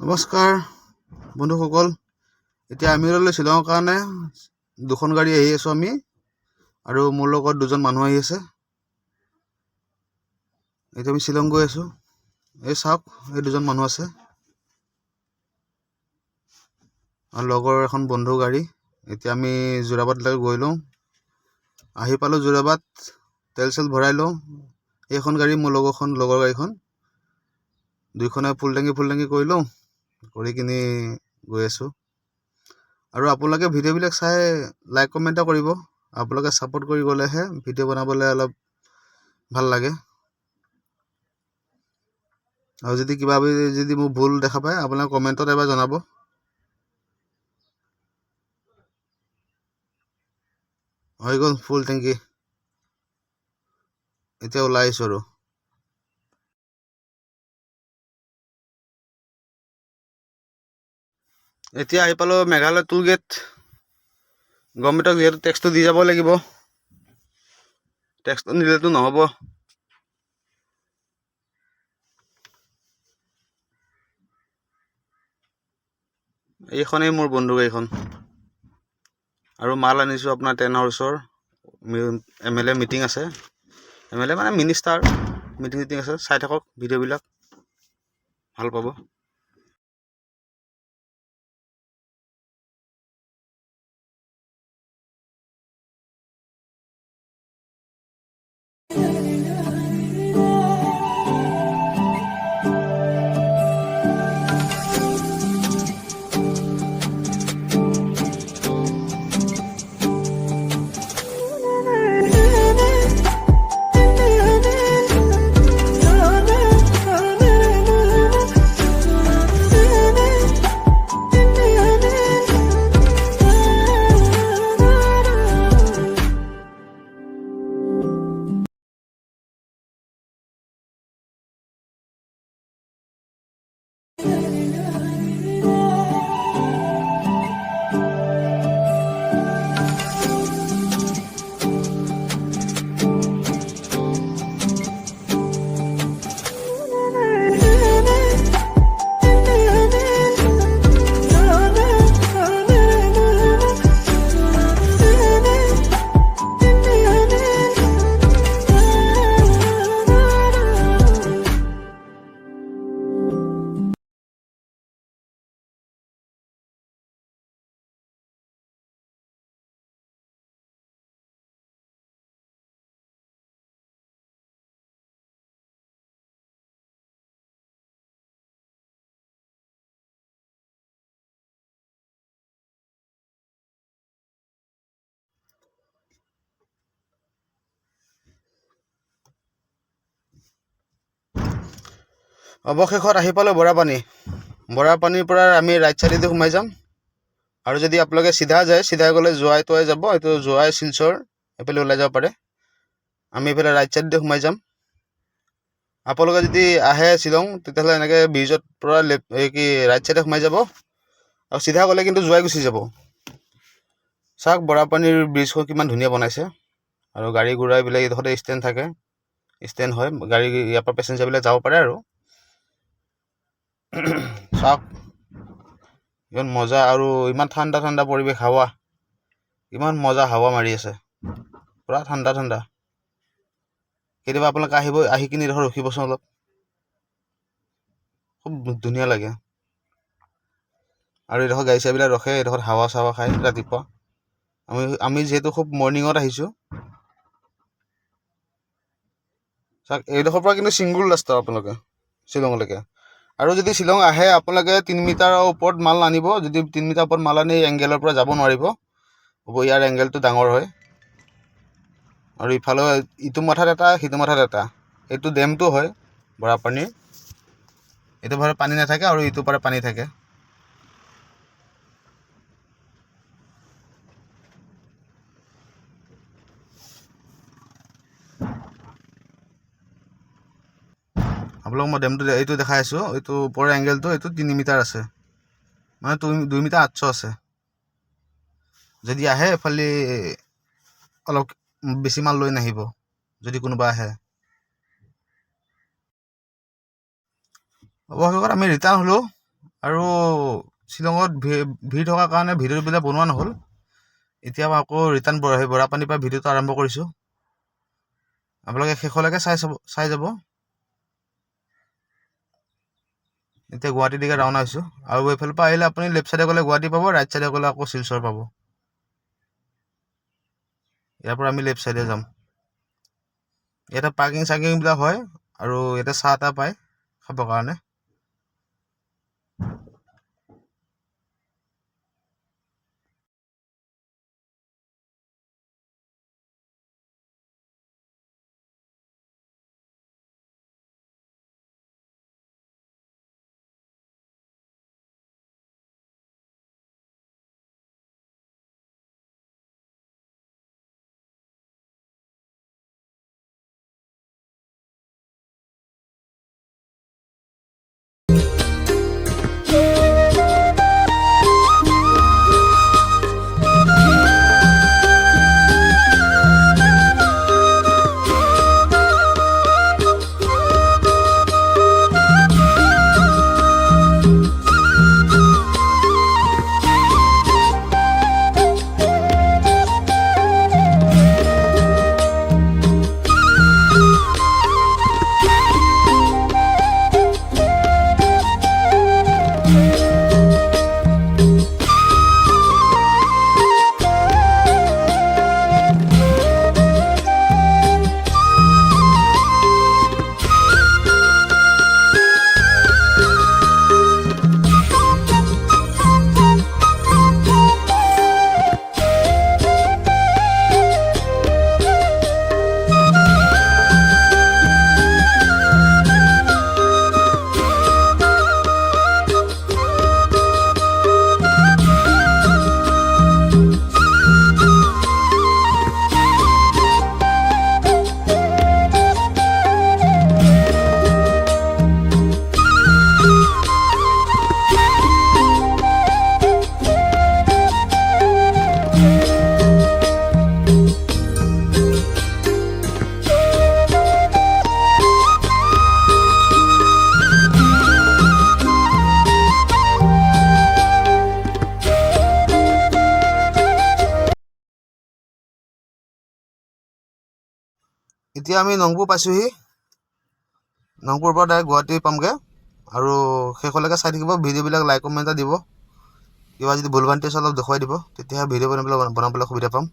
নমস্কাৰ বন্ধুসকল, এতিয়া আমিৰলৈ শ্বিলঙৰ কাৰণে দুখন গাড়ী আহি আছোঁ আমি, আৰু মোৰ লগত দুজন মানুহ আহি আছে। এতিয়া আমি শ্বিলং গৈ আছোঁ। এই চাওক, এই দুজন মানুহ আছে আৰু লগৰ এখন বন্ধু গাড়ী। এতিয়া আমি যোৰাবাটলৈকে গৈ লওঁ। আহি পালোঁ যোৰাবাট, তেল চেল ভৰাই লওঁ। এইখন গাড়ী মোৰ লগৰ গাড়ীখন, দুইখনে ফুল টেংকি কৰি লওঁ, কৰি কিনি গৈ আছোঁ। আৰু আপোনালোকে ভিডিঅ'বিলাক চাই লাইক কমেণ্ট কৰিব। আপোনালোকে ছাপোৰ্ট কৰি গ'লেহে ভিডিঅ' বনাবলৈ অলপ ভাল লাগে। আৰু যদি মোক ভুল দেখা পায়, আপোনালোকে কমেণ্টত এবাৰ জনাব। হৈ গ'ল ফুল টেংকি। এতিয়া ওলাই আহিছোঁ আৰু। এতিয়া আহি পালোঁ মেঘালয় টোল গেট। গভৰ্ণমেণ্টক যিহেতু টেক্সটো দি যাব লাগিব, টেক্সটো নিদিলেতো নহ'ব। এইখনেই মোৰ বন্ধু গাড়ীখন, আৰু মাল আনিছোঁ আপোনাৰ 10 হাউচৰ। MLA মিটিং আছে, MLA মানে মিনিষ্টাৰ মিটিং আছে। চাই থাকক ভিডিঅ'বিলাক, ভাল পাব। অৱশেষত আহি পালোঁ বৰাপানীৰ পৰা আমি ৰাইট চাইডেদি সোমাই যাম। আৰু যদি আপোনালোকে চিধা গ'লে জোৱাই তোৱাই যাব, এইটো জোৱাই শিলচৰ এইফালে ওলাই যাব পাৰে। আমি এইফালে ৰাইট চাইডেদি সোমাই যাম। আপোনালোকে যদি আহে শ্বিলং, তেতিয়াহ'লে এনেকৈ ব্ৰিজৰ পৰা ৰাইট চাইডে সোমাই যাব, আৰু চিধা গ'লে কিন্তু জোৱাই গুচি যাব। চাওক বৰাপানীৰ ব্ৰিজখন কিমান ধুনীয়া বনাইছে। আৰু গাড়ী ঘোঁৰাবিলাক এইডোখৰতে ষ্টেণ্ড হয়, গাড়ী ইয়াৰ পৰা পেচেঞ্জাৰবিলাক যাব পাৰে। আৰু চাওক ইমান মজা, আৰু ইমান ঠাণ্ডা পৰিৱেশ। ইমান মজা হাৱা মাৰি আছে, পুৰা ঠাণ্ডা। কেতিয়াবা আপোনালোকে আহি কিনি এইডোখৰ ৰখিবচোন, অলপ খুব ধুনীয়া লাগে। আৰু এইডোখৰ গাড়ী চাড়ীবিলাক ৰখে, এইডোখৰ হাৱা চাৱা খায় ৰাতিপুৱা। আমি যিহেতু খুব মৰ্ণিঙত আহিছোঁ। চাওক এইডোখৰ পৰা কিন্তু ছিংগুল ৰাস্তা আপোনালোকে শ্বিলঙলৈকে। আৰু যদি শ্বিলং আহে, আপোনালোকে 3 মিটাৰৰ ওপৰত মাল নানিব। যদি 3 মিটাৰ ওপৰত মাল আনি এংগেলৰ পৰা যাব নোৱাৰিব, ইয়াৰ এংগেলটো ডাঙৰ হয়। আৰু ইফালে ইটো মাথাত এটা, সিটো মাথাত এটা। এইটো ডেমটো হয় বৰাপানীৰ। এইটো পাৰে পানী নাথাকে, আৰু ইটো পাৰে পানী থাকে। আপোনালোক মই ডেমটো এইটো দেখাই আছোঁ। এইটো ওপৰৰ এংগেলটো, এইটো 3 মিটাৰ আছে, মানে 2 মিটাৰ 800 আছে। যদি আহে এইফালে অলপ বেছি মাল লৈ নাহিব, যদি কোনোবা আহে। অৱশেষত আমি ৰিটাৰ্ণ হ'লোঁ, আৰু শ্বিলঙত ভিৰ থকাৰ কাৰণে ভিডিঅ'বিলাক বনোৱা নহ'ল। এতিয়া মই আকৌ ৰিটাৰ্ণ বৰাপানীৰ পৰা ভিডিঅ'টো আৰম্ভ কৰিছোঁ। আপোনালোকে শেষলৈকে চাই যাব। এতিয়া গুৱাহাটীৰ দিশে ৰাওনা হৈছোঁ। আৰু এইফালৰ পৰা আহিলে আপুনি লেফ্ট চাইডে গ'লে গুৱাহাটী পাব, ৰাইট চাইডে গ'লে আকৌ শিলচৰ পাব। ইয়াৰ পৰা আমি লেফ্ট চাইডে যাম। ইয়াতে পাৰ্কিং হয় আৰু ইয়াতে চাহ তাহ পায় খাবৰ কাৰণে। এতিয়া আমি নংপুৰ পাইছোঁহি। নংপুৰৰ পৰা ডাইৰেক্ট গুৱাহাটী পামগৈ। আৰু শেষলৈকে চাই থাকিব, ভিডিঅ'বিলাক লাইক কমেণ্ট এটা দিব। কিবা যদি ভুল ভ্ৰান্তি আছে অলপ দেখুৱাই দিব, তেতিয়াহে ভিডিঅ' বনাবলৈ সুবিধা পাম।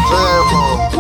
জয় আই অসম।